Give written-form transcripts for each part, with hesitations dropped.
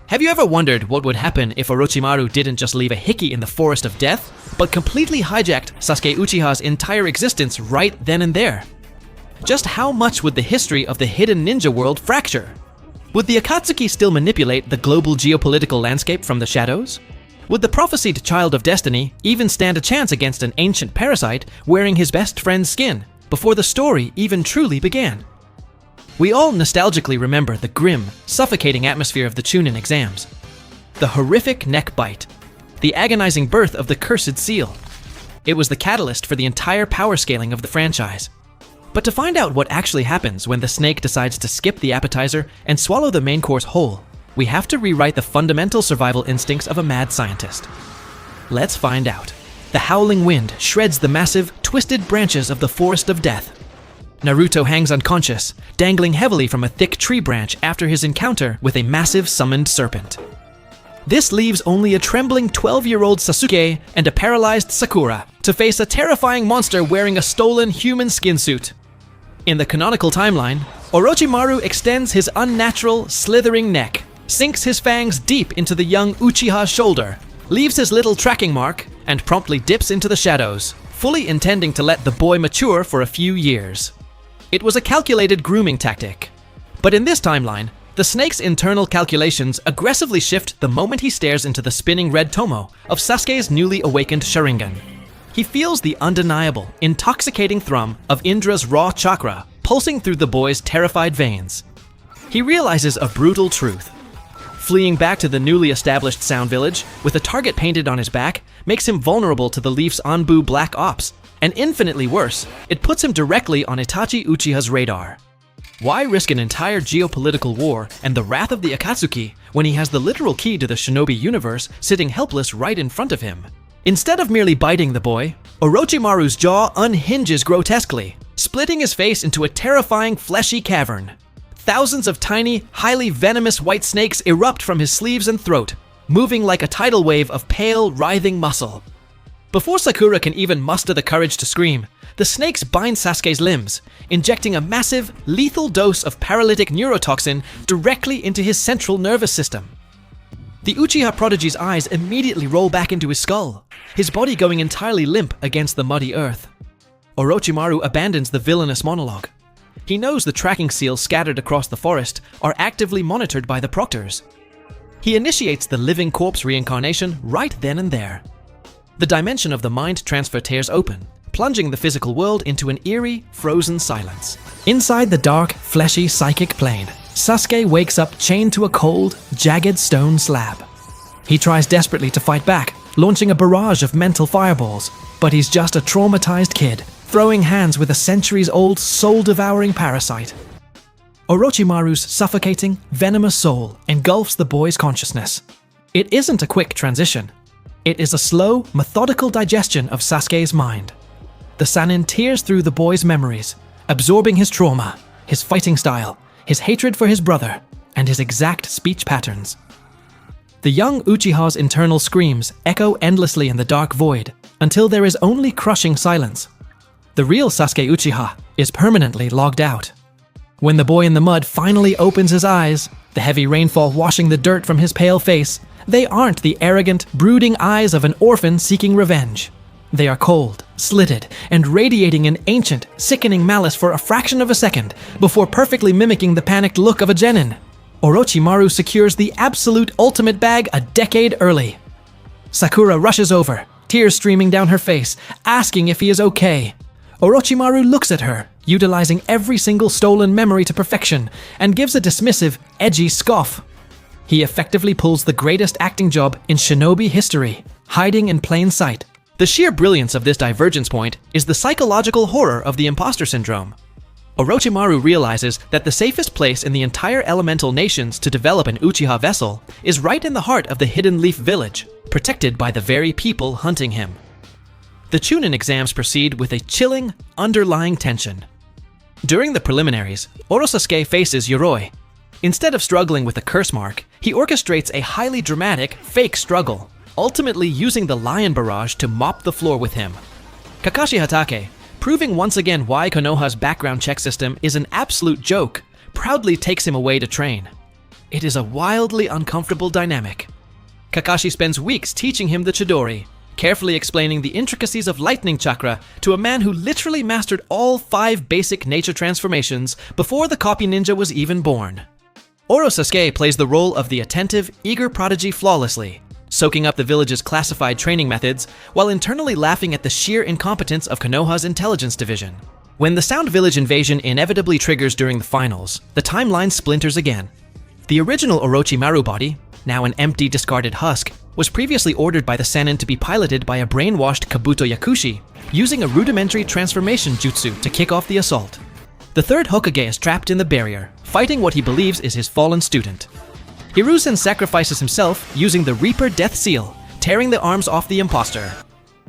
Have you ever wondered what would happen if Orochimaru didn't just leave a hickey in the forest of death, but completely hijacked Sasuke Uchiha's entire existence right then and there? Just how much would the history of the hidden ninja world fracture? Would the Akatsuki still manipulate the global geopolitical landscape from the shadows? Would the prophesied child of destiny even stand a chance against an ancient parasite wearing his best friend's skin before the story even truly began? We all nostalgically remember the grim, suffocating atmosphere of the Chunin Exams, the horrific neck bite, the agonizing birth of the cursed seal. It was the catalyst for the entire power scaling of the franchise. But to find out what actually happens when the snake decides to skip the appetizer and swallow the main course whole, we have to rewrite the fundamental survival instincts of a mad scientist. Let's find out. The howling wind shreds the massive, twisted branches of the forest of death. Naruto hangs unconscious, dangling heavily from a thick tree branch after his encounter with a massive summoned serpent. This leaves only a trembling 12-year-old Sasuke and a paralyzed Sakura to face a terrifying monster wearing a stolen human skin suit. In the canonical timeline, Orochimaru extends his unnatural, slithering neck, sinks his fangs deep into the young Uchiha's shoulder, leaves his little tracking mark, and promptly dips into the shadows, fully intending to let the boy mature for a few years. It was a calculated grooming tactic. But in this timeline, the snake's internal calculations aggressively shift the moment he stares into the spinning red tomo of Sasuke's newly awakened Sharingan. He feels the undeniable, intoxicating thrum of Indra's raw chakra pulsing through the boy's terrified veins. He realizes a brutal truth. Fleeing back to the newly established Sound Village with a target painted on his back makes him vulnerable to the Leaf's Anbu Black Ops. And infinitely worse, it puts him directly on Itachi Uchiha's radar. Why risk an entire geopolitical war and the wrath of the Akatsuki when he has the literal key to the shinobi universe sitting helpless right in front of him? Instead of merely biting the boy, Orochimaru's jaw unhinges grotesquely, splitting his face into a terrifying fleshy cavern. Thousands of tiny, highly venomous white snakes erupt from his sleeves and throat, moving like a tidal wave of pale, writhing muscle. Before Sakura can even muster the courage to scream, the snakes bind Sasuke's limbs, injecting a massive, lethal dose of paralytic neurotoxin directly into his central nervous system. The Uchiha prodigy's eyes immediately roll back into his skull, his body going entirely limp against the muddy earth. Orochimaru abandons the villainous monologue. He knows the tracking seals scattered across the forest are actively monitored by the proctors. He initiates the living corpse reincarnation right then and there. The dimension of the mind transfer tears open, plunging the physical world into an eerie, frozen silence. Inside the dark, fleshy, psychic plane, Sasuke wakes up chained to a cold, jagged stone slab. He tries desperately to fight back, launching a barrage of mental fireballs, but he's just a traumatized kid, throwing hands with a centuries-old, soul-devouring parasite. Orochimaru's suffocating, venomous soul engulfs the boy's consciousness. It isn't a quick transition. It is a slow, methodical digestion of Sasuke's mind. The Sannin tears through the boy's memories, absorbing his trauma, his fighting style, his hatred for his brother, and his exact speech patterns. The young Uchiha's internal screams echo endlessly in the dark void until there is only crushing silence. The real Sasuke Uchiha is permanently logged out. When the boy in the mud finally opens his eyes, the heavy rainfall washing the dirt from his pale face, they aren't the arrogant, brooding eyes of an orphan seeking revenge. They are cold, slitted, and radiating an ancient, sickening malice for a fraction of a second before perfectly mimicking the panicked look of a genin. Orochimaru secures the absolute ultimate bag a decade early. Sakura rushes over, tears streaming down her face, asking if he is okay. Orochimaru looks at her, utilizing every single stolen memory to perfection, and gives a dismissive, edgy scoff. He effectively pulls the greatest acting job in shinobi history, hiding in plain sight. The sheer brilliance of this divergence point is the psychological horror of the imposter syndrome. Orochimaru realizes that the safest place in the entire elemental nations to develop an Uchiha vessel is right in the heart of the Hidden Leaf Village, protected by the very people hunting him. The Chunin exams proceed with a chilling, underlying tension. During the preliminaries, Orosasuke faces Yoroi. Instead of struggling with a curse mark, he orchestrates a highly dramatic, fake struggle, ultimately using the lion barrage to mop the floor with him. Kakashi Hatake, proving once again why Konoha's background check system is an absolute joke, proudly takes him away to train. It is a wildly uncomfortable dynamic. Kakashi spends weeks teaching him the Chidori, carefully explaining the intricacies of lightning chakra to a man who literally mastered all 5 basic nature transformations before the copy ninja was even born. Oro Sasuke plays the role of the attentive, eager prodigy flawlessly, soaking up the village's classified training methods while internally laughing at the sheer incompetence of Konoha's intelligence division. When the Sound Village invasion inevitably triggers during the finals, the timeline splinters again. The original Orochimaru body, now an empty, discarded husk, was previously ordered by the Sannin to be piloted by a brainwashed Kabuto Yakushi, using a rudimentary transformation jutsu to kick off the assault. The third Hokage is trapped in the barrier, fighting what he believes is his fallen student. Hiruzen sacrifices himself using the Reaper Death Seal, tearing the arms off the imposter.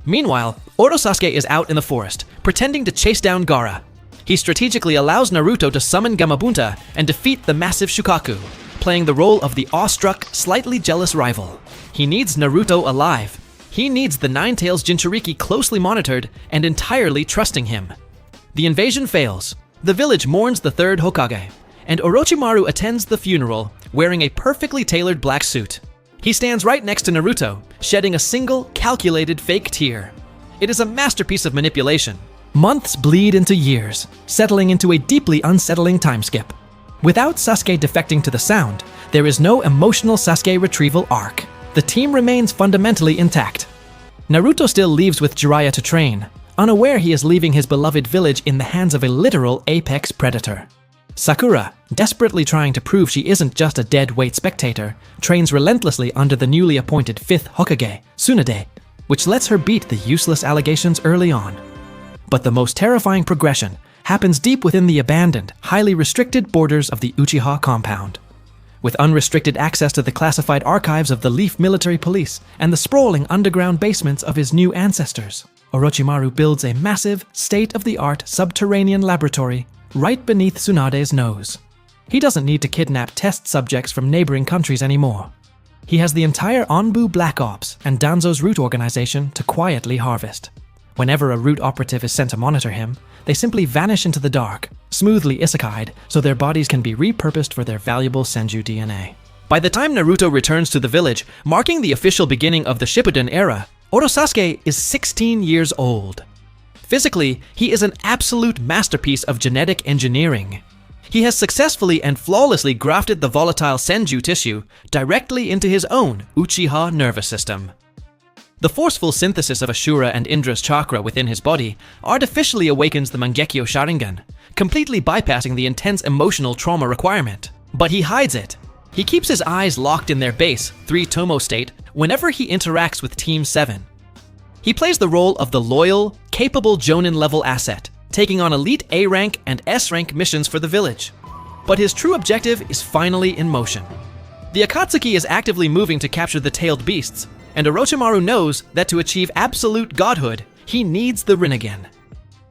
Meanwhile, Oro Sasuke is out in the forest, pretending to chase down Gaara. He strategically allows Naruto to summon Gamabunta and defeat the massive Shukaku, playing the role of the awestruck, slightly jealous rival. He needs Naruto alive. He needs the Nine-Tails Jinchuriki closely monitored and entirely trusting him. The invasion fails. The village mourns the third Hokage, and Orochimaru attends the funeral wearing a perfectly tailored black suit. He stands right next to Naruto, shedding a single, calculated fake tear. It is a masterpiece of manipulation. Months bleed into years, settling into a deeply unsettling time skip. Without Sasuke defecting to the Sound, there is no emotional Sasuke retrieval arc. The team remains fundamentally intact. Naruto still leaves with Jiraiya to train, unaware he is leaving his beloved village in the hands of a literal apex predator. Sakura, desperately trying to prove she isn't just a dead-weight spectator, trains relentlessly under the newly appointed 5th Hokage, Tsunade, which lets her beat the useless allegations early on. But the most terrifying progression happens deep within the abandoned, highly restricted borders of the Uchiha compound. With unrestricted access to the classified archives of the Leaf Military Police and the sprawling underground basements of his new ancestors, Orochimaru builds a massive, state-of-the-art subterranean laboratory right beneath Tsunade's nose. He doesn't need to kidnap test subjects from neighboring countries anymore. He has the entire Anbu Black Ops and Danzo's root organization to quietly harvest. Whenever a root operative is sent to monitor him, they simply vanish into the dark, smoothly isekai'd so their bodies can be repurposed for their valuable Senju DNA. By the time Naruto returns to the village, marking the official beginning of the Shippuden era, Oro Sasuke is 16 years old. Physically, he is an absolute masterpiece of genetic engineering. He has successfully and flawlessly grafted the volatile Senju tissue directly into his own Uchiha nervous system. The forceful synthesis of Ashura and Indra's chakra within his body artificially awakens the Mangekyo Sharingan, completely bypassing the intense emotional trauma requirement. But he hides it. He keeps his eyes locked in their base, 3 Tomo state, whenever he interacts with Team 7. He plays the role of the loyal, capable Jonin-level asset, taking on elite A-rank and S-rank missions for the village. But his true objective is finally in motion. The Akatsuki is actively moving to capture the tailed beasts, and Orochimaru knows that to achieve absolute godhood, he needs the Rinnegan.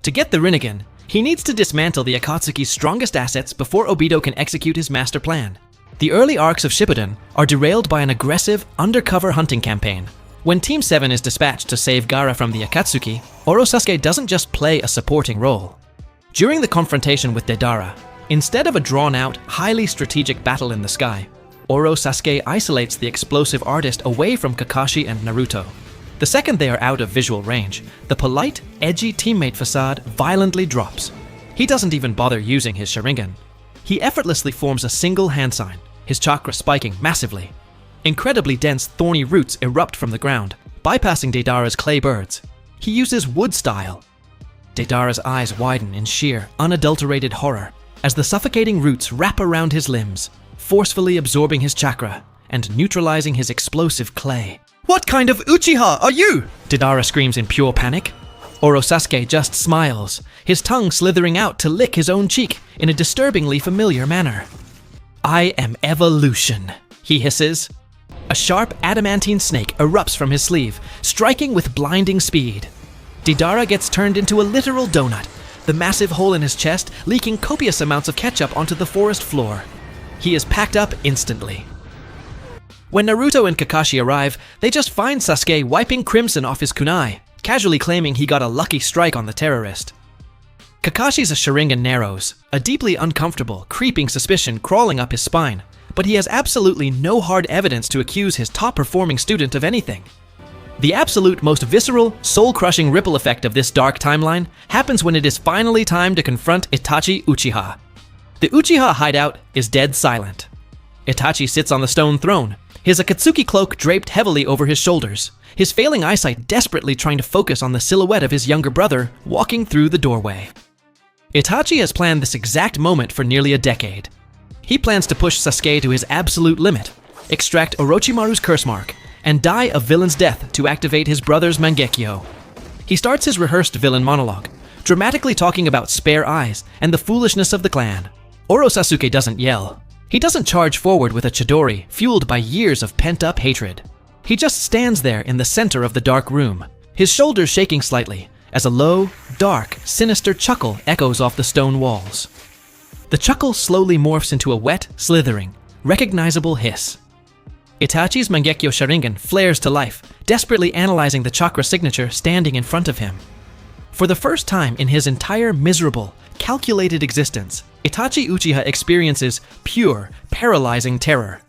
To get the Rinnegan, he needs to dismantle the Akatsuki's strongest assets before Obito can execute his master plan. The early arcs of Shippuden are derailed by an aggressive, undercover hunting campaign. When Team 7 is dispatched to save Gaara from the Akatsuki, Oro Sasuke doesn't just play a supporting role. During the confrontation with Deidara, instead of a drawn-out, highly strategic battle in the sky, Oro Sasuke isolates the explosive artist away from Kakashi and Naruto. The second they are out of visual range, the polite, edgy teammate facade violently drops. He doesn't even bother using his Sharingan. He effortlessly forms a single hand sign, his chakra spiking massively. Incredibly dense, thorny roots erupt from the ground, bypassing Deidara's clay birds. He uses wood style. Deidara's eyes widen in sheer, unadulterated horror as the suffocating roots wrap around his limbs, forcefully absorbing his chakra and neutralizing his explosive clay. "What kind of Uchiha are you?" Deidara screams in pure panic. Oro Sasuke just smiles, his tongue slithering out to lick his own cheek in a disturbingly familiar manner. "I am evolution," he hisses. A sharp adamantine snake erupts from his sleeve, striking with blinding speed. Deidara gets turned into a literal donut, the massive hole in his chest leaking copious amounts of ketchup onto the forest floor. He is packed up instantly. When Naruto and Kakashi arrive, they just find Sasuke wiping crimson off his kunai, casually claiming he got a lucky strike on the terrorist. Kakashi's Sharingan narrows, a deeply uncomfortable, creeping suspicion crawling up his spine, but he has absolutely no hard evidence to accuse his top-performing student of anything. The absolute most visceral, soul-crushing ripple effect of this dark timeline happens when it is finally time to confront Itachi Uchiha. The Uchiha hideout is dead silent. Itachi sits on the stone throne, his Akatsuki cloak draped heavily over his shoulders, his failing eyesight desperately trying to focus on the silhouette of his younger brother walking through the doorway. Itachi has planned this exact moment for nearly a decade. He plans to push Sasuke to his absolute limit, extract Orochimaru's curse mark, and die a villain's death to activate his brother's Mangekyo. He starts his rehearsed villain monologue, dramatically talking about spare eyes and the foolishness of the clan. Oro Sasuke doesn't yell. He doesn't charge forward with a Chidori fueled by years of pent-up hatred. He just stands there in the center of the dark room, his shoulders shaking slightly, as a low, dark, sinister chuckle echoes off the stone walls. The chuckle slowly morphs into a wet, slithering, recognizable hiss. Itachi's Mangekyo Sharingan flares to life, desperately analyzing the chakra signature standing in front of him. For the first time in his entire miserable, calculated existence, Itachi Uchiha experiences pure, paralyzing terror.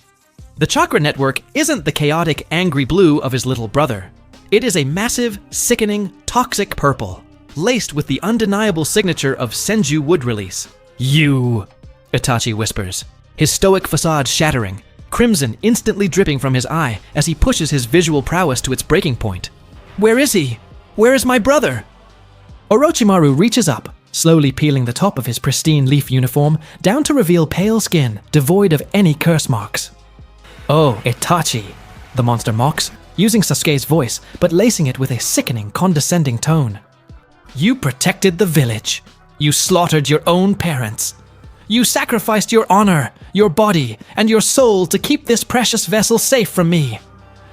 The chakra network isn't the chaotic, angry blue of his little brother. It is a massive, sickening, toxic purple, laced with the undeniable signature of Senju wood release. "You," Itachi whispers, his stoic facade shattering, crimson instantly dripping from his eye as he pushes his visual prowess to its breaking point. "Where is he? Where is my brother?" Orochimaru reaches up, slowly peeling the top of his pristine leaf uniform down to reveal pale skin devoid of any curse marks. "Oh, Itachi," the monster mocks, using Sasuke's voice but lacing it with a sickening, condescending tone. "You protected the village. You slaughtered your own parents. You sacrificed your honor, your body, and your soul to keep this precious vessel safe from me.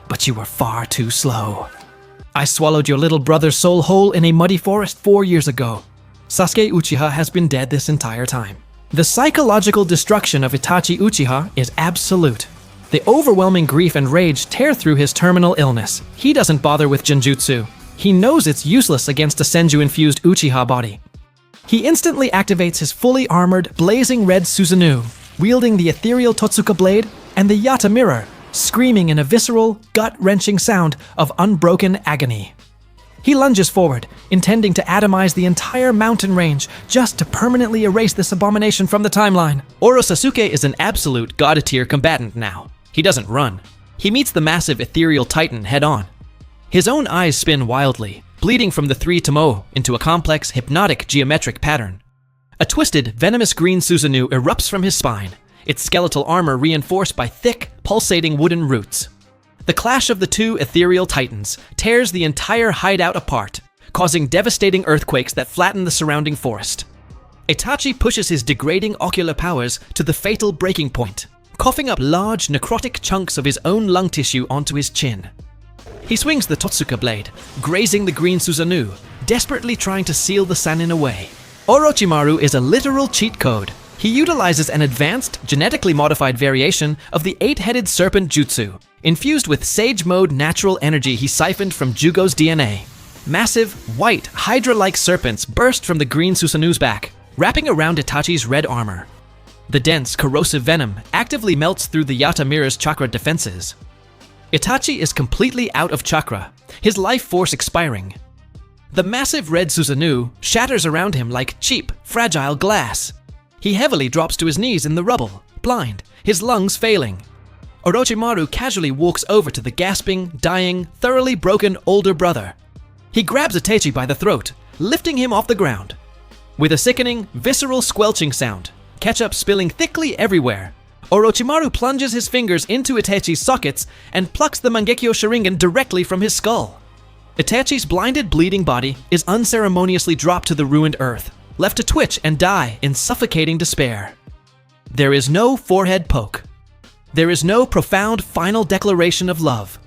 But you were far too slow. I swallowed your little brother's soul whole in a muddy forest 4 years ago. Sasuke Uchiha has been dead this entire time." The psychological destruction of Itachi Uchiha is absolute. The overwhelming grief and rage tear through his terminal illness. He doesn't bother with Genjutsu. He knows it's useless against a Senju-infused Uchiha body. He instantly activates his fully armored, blazing red Susanoo, wielding the ethereal Totsuka blade and the Yata mirror, screaming in a visceral, gut-wrenching sound of unbroken agony. He lunges forward, intending to atomize the entire mountain range just to permanently erase this abomination from the timeline. Oro Sasuke is an absolute god-tier combatant now. He doesn't run. He meets the massive ethereal titan head-on. His own eyes spin wildly, bleeding from the three Tomoe into a complex, hypnotic geometric pattern. A twisted, venomous green Susanoo erupts from his spine, its skeletal armor reinforced by thick, pulsating wooden roots. The clash of the two ethereal titans tears the entire hideout apart, causing devastating earthquakes that flatten the surrounding forest. Itachi pushes his degrading ocular powers to the fatal breaking point, coughing up large, necrotic chunks of his own lung tissue onto his chin. He swings the Totsuka blade, grazing the green Susanoo, desperately trying to seal the Sannin away. Orochimaru is a literal cheat code. He utilizes an advanced, genetically modified variation of the 8-headed serpent jutsu, infused with Sage Mode natural energy he siphoned from Jugo's DNA. Massive, white, hydra-like serpents burst from the green Susanoo's back, wrapping around Itachi's red armor. The dense, corrosive venom actively melts through the Yata mirror's chakra defenses. Itachi is completely out of chakra, his life force expiring. The massive red Susanoo shatters around him like cheap, fragile glass. He heavily drops to his knees in the rubble, blind, his lungs failing. Orochimaru casually walks over to the gasping, dying, thoroughly broken older brother. He grabs Itachi by the throat, lifting him off the ground. With a sickening, visceral squelching sound, ketchup spilling thickly everywhere, Orochimaru plunges his fingers into Itachi's sockets and plucks the Mangekyo Sharingan directly from his skull. Itachi's blinded, bleeding body is unceremoniously dropped to the ruined earth, left to twitch and die in suffocating despair. There is no forehead poke. There is no profound final declaration of love.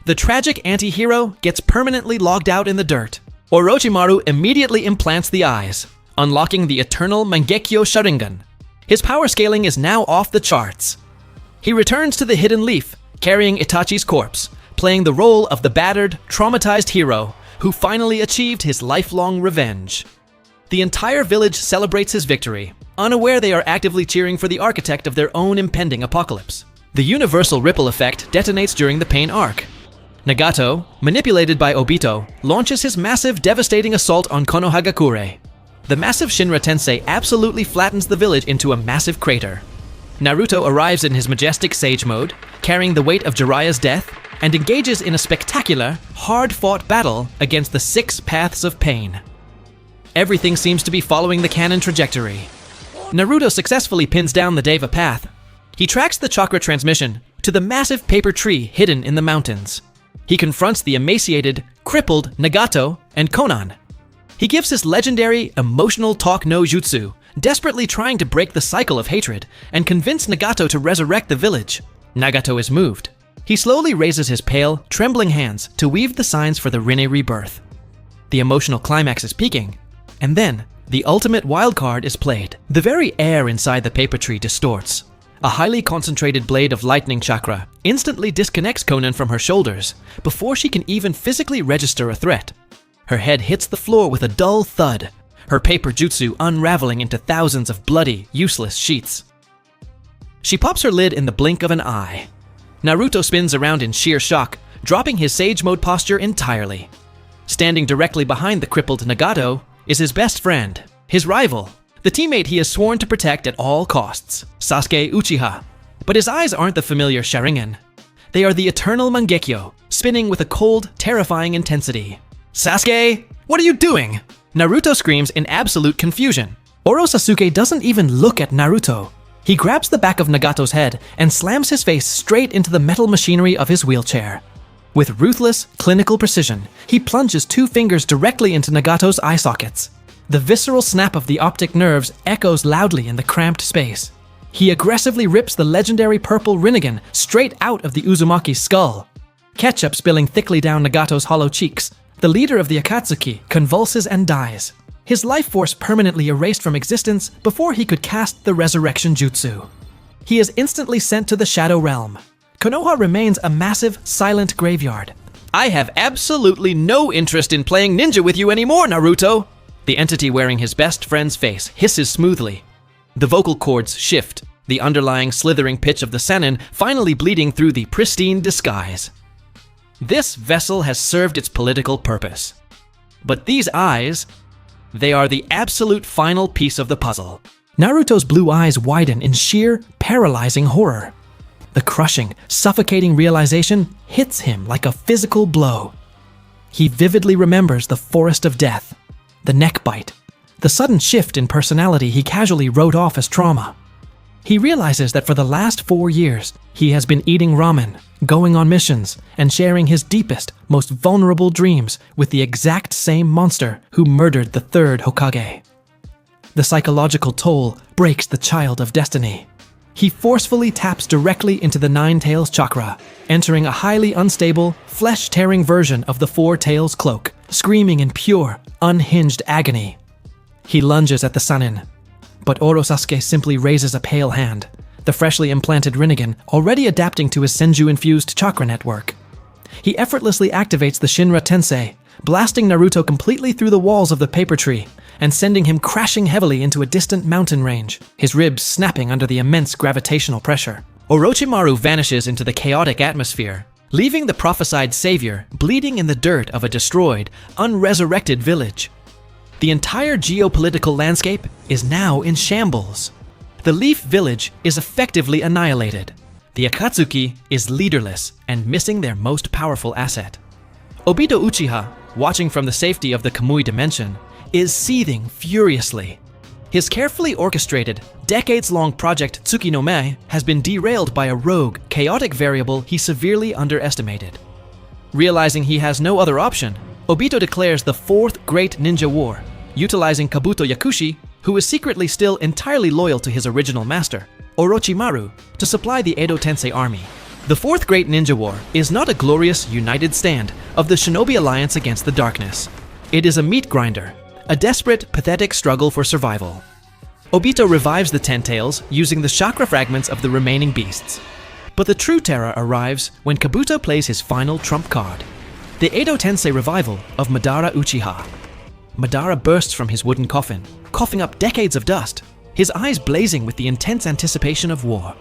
The tragic anti-hero gets permanently logged out in the dirt. Orochimaru immediately implants the eyes, unlocking the eternal Mangekyo Sharingan. His power scaling is now off the charts. He returns to the hidden leaf, carrying Itachi's corpse, playing the role of the battered, traumatized hero who finally achieved his lifelong revenge. The entire village celebrates his victory, unaware they are actively cheering for the architect of their own impending apocalypse. The universal ripple effect detonates during the Pain arc. Nagato, manipulated by Obito, launches his massive, devastating assault on Konohagakure. The massive Shinra Tensei absolutely flattens the village into a massive crater. Naruto arrives in his majestic sage mode, carrying the weight of Jiraiya's death, and engages in a spectacular, hard-fought battle against the 6 Paths of Pain. Everything seems to be following the canon trajectory. Naruto successfully pins down the Deva Path. He tracks the chakra transmission to the massive paper tree hidden in the mountains. He confronts the emaciated, crippled Nagato and Konan. He gives his legendary emotional talk no jutsu, desperately trying to break the cycle of hatred and convince Nagato to resurrect the village. Nagato is moved. He slowly raises his pale, trembling hands to weave the signs for the Rinne rebirth. The emotional climax is peaking, and then the ultimate wildcard is played. The very air inside the paper tree distorts. A highly concentrated blade of lightning chakra instantly disconnects Konan from her shoulders before she can even physically register a threat. Her head hits the floor with a dull thud, her paper jutsu unraveling into thousands of bloody, useless sheets. She pops her lid in the blink of an eye. Naruto spins around in sheer shock, dropping his sage mode posture entirely. Standing directly behind the crippled Nagato is his best friend, his rival, the teammate he has sworn to protect at all costs, Sasuke Uchiha. But his eyes aren't the familiar Sharingan. They are the eternal Mangekyo, spinning with a cold, terrifying intensity. "Sasuke, what are you doing?" Naruto screams in absolute confusion. Sasuke doesn't even look at Naruto. He grabs the back of Nagato's head and slams his face straight into the metal machinery of his wheelchair. With ruthless, clinical precision, he plunges 2 fingers directly into Nagato's eye sockets. The visceral snap of the optic nerves echoes loudly in the cramped space. He aggressively rips the legendary purple Rinnegan straight out of the Uzumaki's skull. Ketchup spilling thickly down Nagato's hollow cheeks, the leader of the Akatsuki convulses and dies, his life force permanently erased from existence before he could cast the resurrection jutsu. He is instantly sent to the Shadow Realm. Konoha remains a massive, silent graveyard. "I have absolutely no interest in playing ninja with you anymore, Naruto!" The entity wearing his best friend's face hisses smoothly. The vocal cords shift, the underlying slithering pitch of the Sannin finally bleeding through the pristine disguise. This vessel has served its political purpose. But these eyes, they are the absolute final piece of the puzzle. Naruto's blue eyes widen in sheer, paralyzing horror. The crushing, suffocating realization hits him like a physical blow. He vividly remembers the forest of death, the neck bite, the sudden shift in personality he casually wrote off as trauma. He realizes that for the last 4 years, he has been eating ramen, going on missions, and sharing his deepest, most vulnerable dreams with the exact same monster who murdered the 3rd Hokage. The psychological toll breaks the child of destiny. He forcefully taps directly into the 9 Tails chakra, entering a highly unstable, flesh-tearing version of the 4 Tails cloak, screaming in pure, unhinged agony. He lunges at the Sannin, but Sasuke simply raises a pale hand, the freshly implanted Rinnegan already adapting to his Senju-infused chakra network. He effortlessly activates the Shinra Tensei, blasting Naruto completely through the walls of the paper tree and sending him crashing heavily into a distant mountain range, his ribs snapping under the immense gravitational pressure. Orochimaru vanishes into the chaotic atmosphere, leaving the prophesied savior bleeding in the dirt of a destroyed, unresurrected village. The entire geopolitical landscape is now in shambles. The Leaf Village is effectively annihilated. The Akatsuki is leaderless and missing their most powerful asset. Obito Uchiha, watching from the safety of the Kamui dimension, is seething furiously. His carefully orchestrated, decades-long project Tsuki no Mei has been derailed by a rogue, chaotic variable he severely underestimated. Realizing he has no other option, Obito declares the 4th Great Ninja War, utilizing Kabuto Yakushi, who is secretly still entirely loyal to his original master, Orochimaru, to supply the Edo Tensei army. The 4th Great Ninja War is not a glorious, united stand of the shinobi alliance against the darkness. It is a meat grinder, a desperate, pathetic struggle for survival. Obito revives the 10 Tails using the chakra fragments of the remaining beasts. But the true terror arrives when Kabuto plays his final trump card, the Edo Tensei revival of Madara Uchiha. Madara bursts from his wooden coffin, coughing up decades of dust. his eyes blazing with the intense anticipation of war.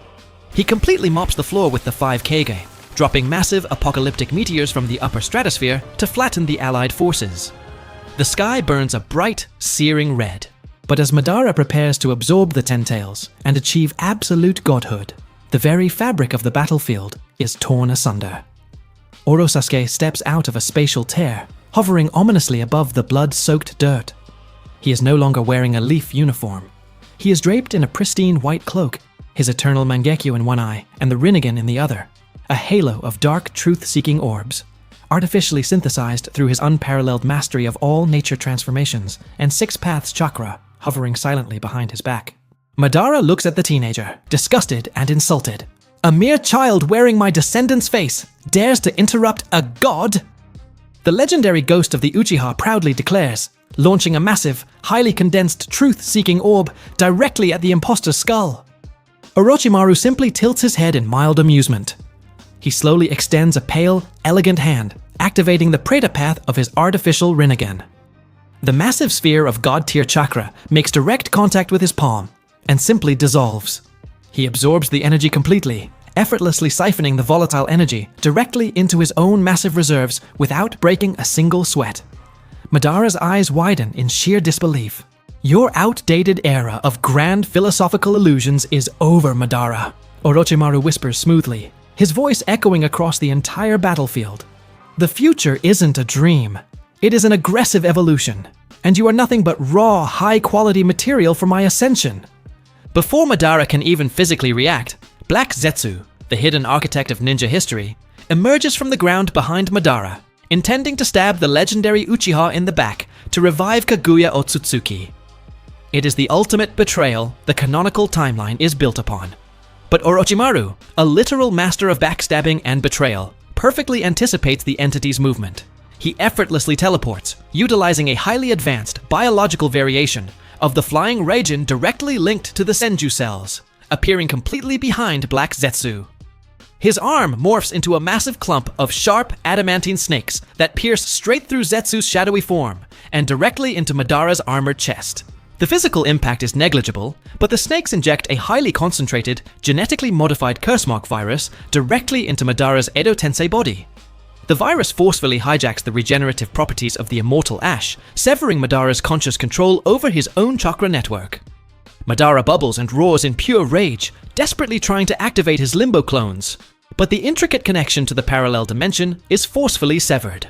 He completely mops the floor with the 5 Kage, dropping massive apocalyptic meteors from the upper stratosphere to flatten the allied forces. The sky burns a bright, searing red. But as Madara prepares to absorb the Ten Tails and achieve absolute godhood, the very fabric of the battlefield is torn asunder. Sasuke steps out of a spatial tear, hovering ominously above the blood-soaked dirt. He is no longer wearing a leaf uniform. He is draped in a pristine white cloak, his eternal Mangekyo in one eye and the Rinnegan in the other, a halo of dark truth-seeking orbs, artificially synthesized through his unparalleled mastery of all nature transformations and 6 paths chakra hovering silently behind his back. Madara looks at the teenager, disgusted and insulted. A mere child wearing my descendant's face dares to interrupt a god? The legendary ghost of the Uchiha proudly declares, launching a massive, highly condensed truth-seeking orb directly at the imposter's skull. Orochimaru simply tilts his head in mild amusement. He slowly extends a pale, elegant hand, activating the Preta path of his artificial Rinnegan. The massive sphere of god-tier chakra makes direct contact with his palm and simply dissolves. He absorbs the energy completely, effortlessly siphoning the volatile energy directly into his own massive reserves without breaking a single sweat. Madara's eyes widen in sheer disbelief. Your outdated era of grand philosophical illusions is over, Madara, Orochimaru whispers smoothly, his voice echoing across the entire battlefield. The future isn't a dream. It is an aggressive evolution, and you are nothing but raw, high-quality material for my ascension. Before Madara can even physically react, Black Zetsu, the hidden architect of ninja history, emerges from the ground behind Madara, intending to stab the legendary Uchiha in the back to revive Kaguya Otsutsuki. It is the ultimate betrayal the canonical timeline is built upon. But Orochimaru, a literal master of backstabbing and betrayal, perfectly anticipates the entity's movement. He effortlessly teleports, utilizing a highly advanced biological variation of the flying Raijin directly linked to the Senju cells, appearing completely behind Black Zetsu. His arm morphs into a massive clump of sharp adamantine snakes that pierce straight through Zetsu's shadowy form and directly into Madara's armored chest. The physical impact is negligible, but the snakes inject a highly concentrated, genetically modified curse mark virus directly into Madara's Edo Tensei body. The virus forcefully hijacks the regenerative properties of the immortal Ash, severing Madara's conscious control over his own chakra network. Madara bubbles and roars in pure rage, desperately trying to activate his limbo clones, but the intricate connection to the parallel dimension is forcefully severed.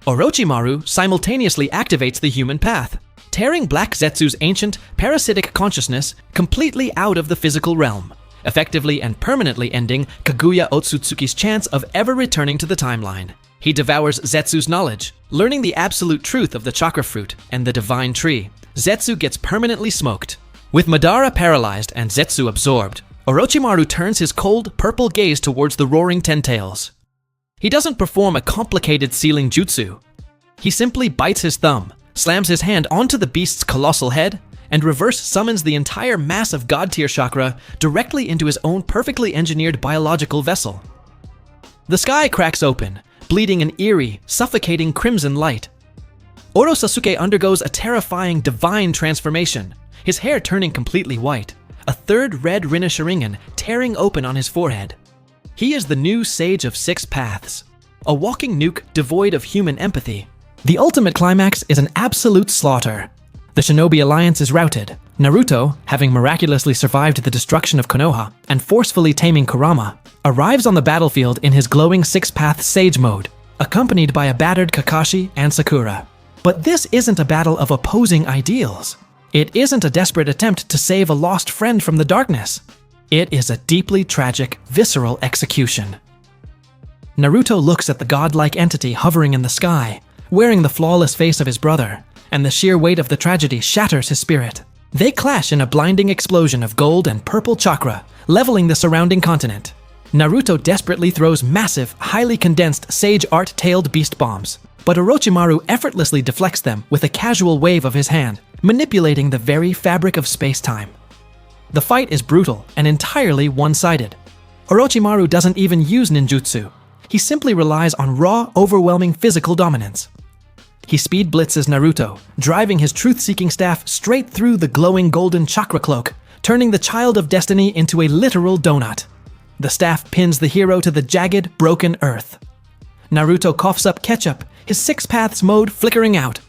Orochimaru simultaneously activates the human path, tearing Black Zetsu's ancient, parasitic consciousness completely out of the physical realm, effectively and permanently ending Kaguya Otsutsuki's chance of ever returning to the timeline. He devours Zetsu's knowledge, learning the absolute truth of the chakra fruit and the divine tree. Zetsu gets permanently smoked. With Madara paralyzed and Zetsu absorbed, Orochimaru turns his cold, purple gaze towards the roaring Ten Tails. He doesn't perform a complicated sealing jutsu. He simply bites his thumb, slams his hand onto the beast's colossal head, and reverse summons the entire mass of God-tier chakra directly into his own perfectly engineered biological vessel. The sky cracks open, bleeding an eerie, suffocating crimson light. Sasuke undergoes a terrifying divine transformation, his hair turning completely white, a third red Rinne Sharingan tearing open on his forehead. He is the new Sage of 6 Paths, a walking nuke devoid of human empathy. The ultimate climax is an absolute slaughter. The Shinobi Alliance is routed. Naruto, having miraculously survived the destruction of Konoha and forcefully taming Kurama, arrives on the battlefield in his glowing 6-path Sage mode, accompanied by a battered Kakashi and Sakura. But this isn't a battle of opposing ideals. It isn't a desperate attempt to save a lost friend from the darkness. It is a deeply tragic, visceral execution. Naruto looks at the godlike entity hovering in the sky, wearing the flawless face of his brother, and the sheer weight of the tragedy shatters his spirit. They clash in a blinding explosion of gold and purple chakra, leveling the surrounding continent. Naruto desperately throws massive, highly condensed sage art-tailed beast bombs, but Orochimaru effortlessly deflects them with a casual wave of his hand, manipulating the very fabric of space-time. The fight is brutal and entirely one-sided. Orochimaru doesn't even use ninjutsu. He simply relies on raw, overwhelming physical dominance. He speed blitzes Naruto, driving his truth-seeking staff straight through the glowing golden chakra cloak, turning the Child of Destiny into a literal donut. The staff pins the hero to the jagged, broken earth. Naruto coughs up ketchup, his Six Paths mode flickering out,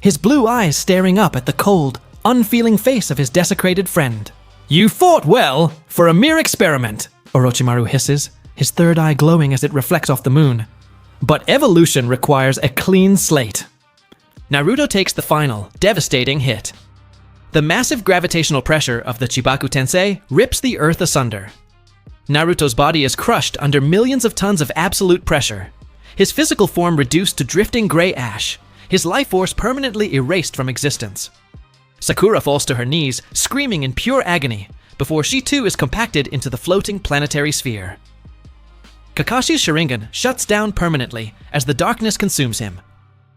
his blue eyes staring up at the cold, unfeeling face of his desecrated friend. "You fought well, for a mere experiment," Orochimaru hisses, his third eye glowing as it reflects off the moon. "But evolution requires a clean slate." Naruto takes the final, devastating hit. The massive gravitational pressure of the Chibaku Tensei rips the earth asunder. Naruto's body is crushed under millions of tons of absolute pressure, his physical form reduced to drifting gray ash, his life force permanently erased from existence. Sakura falls to her knees, screaming in pure agony, before she too is compacted into the floating planetary sphere. Kakashi's Sharingan shuts down permanently as the darkness consumes him.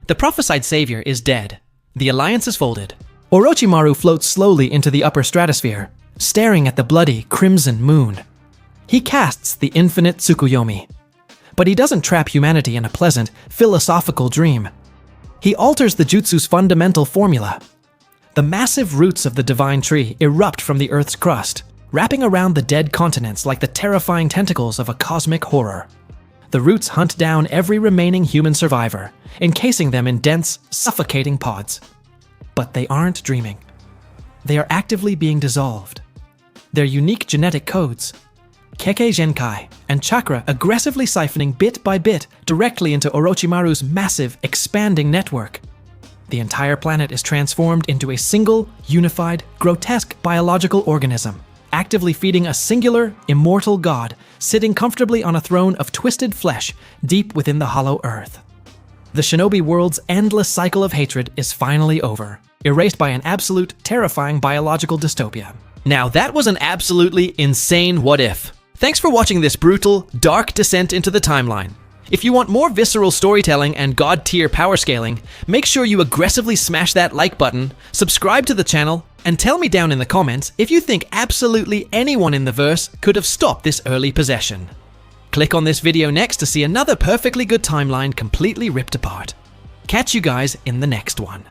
The prophesied savior is dead. The alliance is folded. Orochimaru floats slowly into the upper stratosphere, staring at the bloody crimson moon. He casts the infinite Tsukuyomi. But he doesn't trap humanity in a pleasant, philosophical dream. He alters the jutsu's fundamental formula. The massive roots of the divine tree erupt from the Earth's crust, wrapping around the dead continents like the terrifying tentacles of a cosmic horror. The roots hunt down every remaining human survivor, encasing them in dense, suffocating pods. But they aren't dreaming. They are actively being dissolved. Their unique genetic codes, Kekkei Genkai and chakra, aggressively siphoning bit by bit directly into Orochimaru's massive, expanding network. The entire planet is transformed into a single, unified, grotesque biological organism, actively feeding a singular, immortal god sitting comfortably on a throne of twisted flesh deep within the hollow earth. The shinobi world's endless cycle of hatred is finally over, erased by an absolute, terrifying biological dystopia. Now that was an absolutely insane what if. Thanks for watching this brutal, dark descent into the timeline. If you want more visceral storytelling and god-tier power scaling, make sure you aggressively smash that like button, subscribe to the channel, and tell me down in the comments if you think absolutely anyone in the verse could have stopped this early possession. Click on this video next to see another perfectly good timeline completely ripped apart. Catch you guys in the next one.